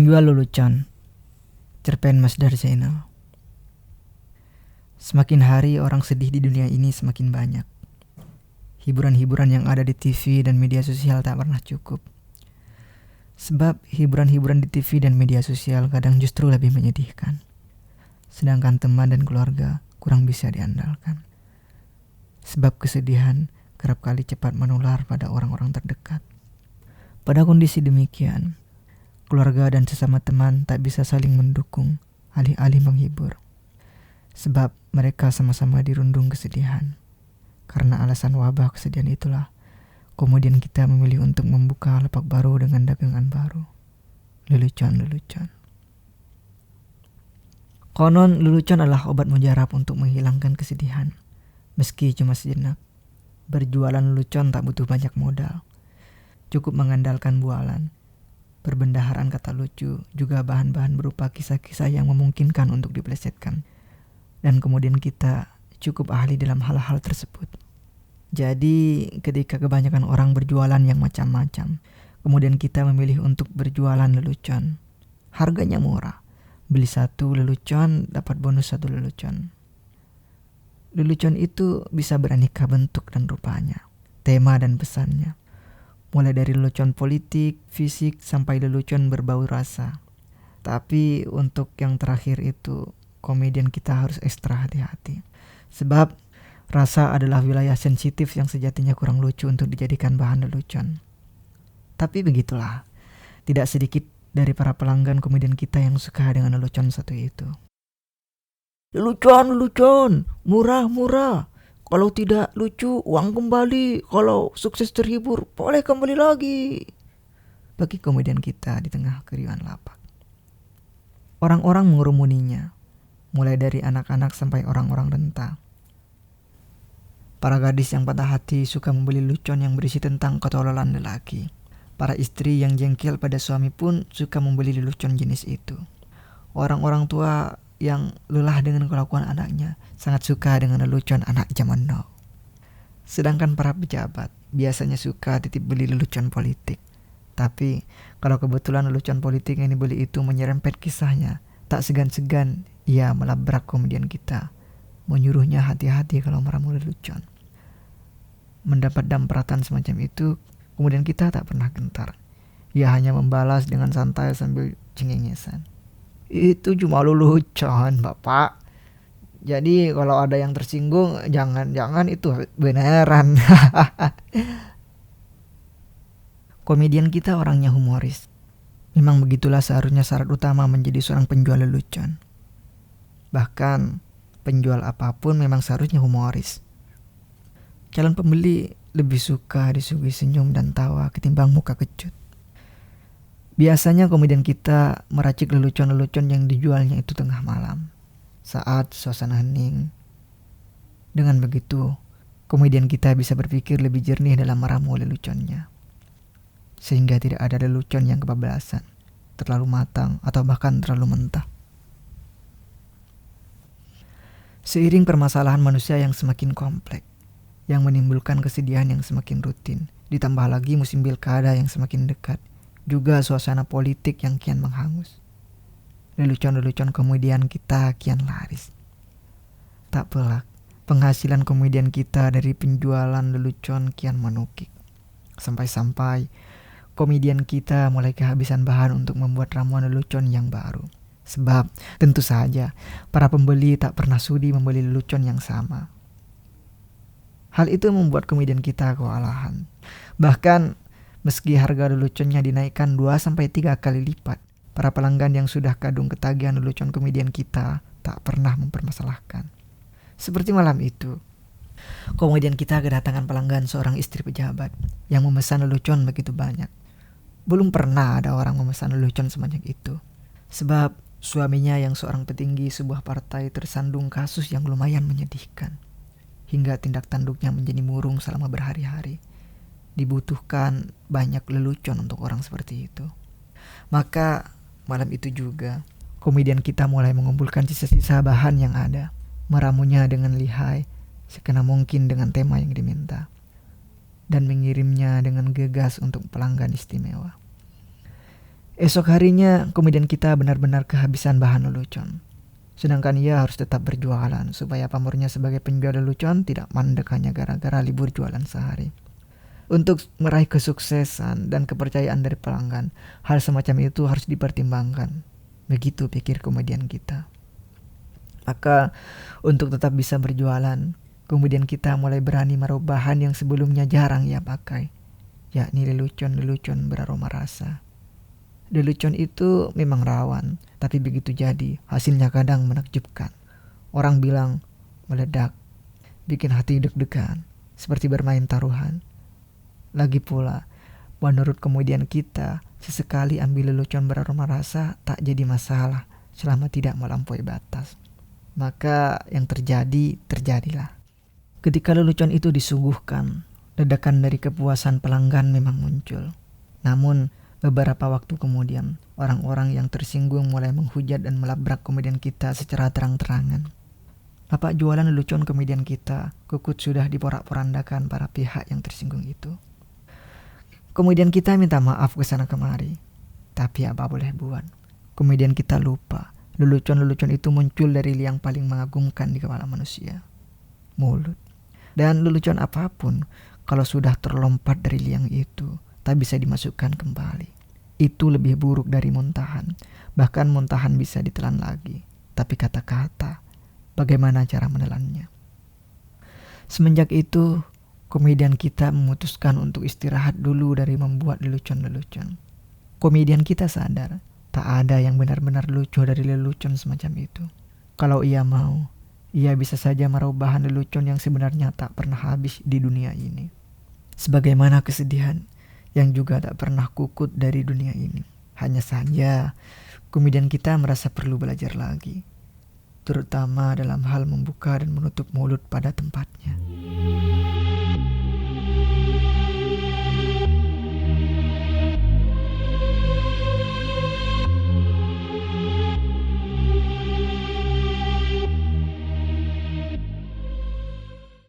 Penjual lelucon, cerpen Masdar Zainal. Semakin hari orang sedih di dunia ini semakin banyak. Hiburan-hiburan yang ada di TV dan media sosial tak pernah cukup. Sebab hiburan-hiburan di TV dan media sosial kadang justru lebih menyedihkan. Sedangkan teman dan keluarga kurang bisa diandalkan. Sebab kesedihan kerap kali cepat menular pada orang-orang terdekat. Pada kondisi demikian, keluarga dan sesama teman tak bisa saling mendukung, alih-alih menghibur. Sebab mereka sama-sama dirundung kesedihan. Karena alasan wabah kesedihan itulah, kemudian kita memilih untuk membuka lapak baru dengan dagangan baru. Lelucon. Konon lelucon adalah obat mujarab untuk menghilangkan kesedihan, meski cuma sejenak. Berjualan lelucon tak butuh banyak modal. Cukup mengandalkan bualan, perbendaharaan kata lucu, juga bahan-bahan berupa kisah-kisah yang memungkinkan untuk diplesetkan. Dan kemudian kita cukup ahli dalam hal-hal tersebut. Jadi ketika kebanyakan orang berjualan yang macam-macam, kemudian kita memilih untuk berjualan lelucon. Harganya murah. Beli satu lelucon, dapat bonus satu lelucon. Lelucon itu bisa beraneka bentuk dan rupanya, tema dan pesannya. Mulai dari lelucon politik, fisik, sampai lelucon berbau rasa. Tapi untuk yang terakhir itu, komedian kita harus ekstra hati-hati. Sebab rasa adalah wilayah sensitif yang sejatinya kurang lucu untuk dijadikan bahan lelucon. Tapi begitulah, tidak sedikit dari para pelanggan komedian kita yang suka dengan lelucon satu itu. Lelucon, murah. Kalau tidak lucu, uang kembali. Kalau sukses terhibur, boleh kembali lagi. Bagi komedian kita di tengah keriuhan lapak. Orang-orang mengerumuninya, mulai dari anak-anak sampai orang-orang renta. Para gadis yang patah hati suka membeli lelucon yang berisi tentang ketololan lelaki. Para istri yang jengkel pada suami pun suka membeli lelucon jenis itu. Orang-orang tua yang lelah dengan kelakuan anaknya sangat suka dengan lelucon anak zaman now. Sedangkan para pejabat biasanya suka titip beli lelucon politik. Tapi kalau kebetulan lelucon politik yang dibeli itu menyerempet kisahnya, tak segan-segan ia melabrak komedian kita, menyuruhnya hati-hati kalau meramu lelucon. Mendapat dampratan semacam itu, kemudian kita tak pernah gentar. Ia hanya membalas dengan santai sambil cengengesan. Itu cuma lelucon, Bapak. Jadi kalau ada yang tersinggung, jangan itu beneran. Komedian kita orangnya humoris. Memang begitulah seharusnya syarat utama menjadi seorang penjual lelucon. Bahkan penjual apapun memang seharusnya humoris. Calon pembeli lebih suka disuguhi senyum dan tawa ketimbang muka kecut. Biasanya komedian kita meracik lelucon-lelucon yang dijualnya itu tengah malam, saat suasana hening. Dengan begitu, komedian kita bisa berpikir lebih jernih dalam meramu leluconnya. Sehingga tidak ada lelucon yang kebablasan, terlalu matang, atau bahkan terlalu mentah. Seiring permasalahan manusia yang semakin kompleks, yang menimbulkan kesedihan yang semakin rutin, ditambah lagi musim pilkada yang semakin dekat, juga suasana politik yang kian menghangus. Lelucon-lelucon komedian kita kian laris. Tak pelak, penghasilan komedian kita dari penjualan lelucon kian menukik. Sampai-sampai komedian kita mulai kehabisan bahan untuk membuat ramuan lelucon yang baru. Sebab tentu saja para pembeli tak pernah sudi membeli lelucon yang sama. Hal itu membuat komedian kita kewalahan. Bahkan meski harga leluconnya dinaikkan 2-3 kali lipat, para pelanggan yang sudah kadung ketagihan lelucon komedian kita tak pernah mempermasalahkan. Seperti malam itu, komedian kita kedatangan pelanggan seorang istri pejabat yang memesan lelucon begitu banyak. Belum pernah ada orang memesan lelucon sebanyak itu. Sebab suaminya yang seorang petinggi sebuah partai tersandung kasus yang lumayan menyedihkan. Hingga tindak tanduknya menjadi murung selama berhari-hari. Dibutuhkan banyak lelucon untuk orang seperti itu. Maka malam itu juga komedian kita mulai mengumpulkan sisa-sisa bahan yang ada, meramunya dengan lihai sekena mungkin dengan tema yang diminta, dan mengirimnya dengan gegas untuk pelanggan istimewa. Esok harinya komedian kita benar-benar kehabisan bahan lelucon. Sedangkan ia harus tetap berjualan supaya pamornya sebagai penjual lelucon tidak mandek hanya gara-gara libur jualan sehari. Untuk meraih kesuksesan dan kepercayaan dari pelanggan, hal semacam itu harus dipertimbangkan. Begitu pikir komedian kita. Maka untuk tetap bisa berjualan, kemudian kita mulai berani merubah bahan yang sebelumnya jarang ia pakai, yakni lelucon-lelucon beraroma rasa. Lelucon itu memang rawan, tapi begitu jadi, hasilnya kadang menakjubkan. Orang bilang meledak, bikin hati deg-degan, seperti bermain taruhan. Lagi pula, menurut komedian kita, sesekali ambil lelucon beraroma rasa tak jadi masalah selama tidak melampaui batas. Maka yang terjadi, terjadilah. Ketika lelucon itu disuguhkan, ledakan dari kepuasan pelanggan memang muncul. Namun, beberapa waktu kemudian, orang-orang yang tersinggung mulai menghujat dan melabrak komedian kita secara terang-terangan. Lapak jualan lelucon komedian kita, kukut sudah diporak-porandakan para pihak yang tersinggung itu. Komedian kita minta maaf ke sana kemari. Tapi apa boleh buat, komedian kita lupa, lelucon-lelucon itu muncul dari liang paling mengagumkan di kepala manusia, mulut. Dan lelucon apapun, kalau sudah terlompat dari liang itu, tak bisa dimasukkan kembali. Itu lebih buruk dari muntahan. Bahkan muntahan bisa ditelan lagi. Tapi kata-kata, bagaimana cara menelannya? Semenjak itu, komedian kita memutuskan untuk istirahat dulu dari membuat lelucon-lelucon. Komedian kita sadar, tak ada yang benar-benar lucu dari lelucon semacam itu. Kalau ia mau, ia bisa saja merubah bahan lelucon yang sebenarnya tak pernah habis di dunia ini. Sebagaimana kesedihan yang juga tak pernah kukut dari dunia ini. Hanya saja, komedian kita merasa perlu belajar lagi, terutama dalam hal membuka dan menutup mulut pada tempatnya.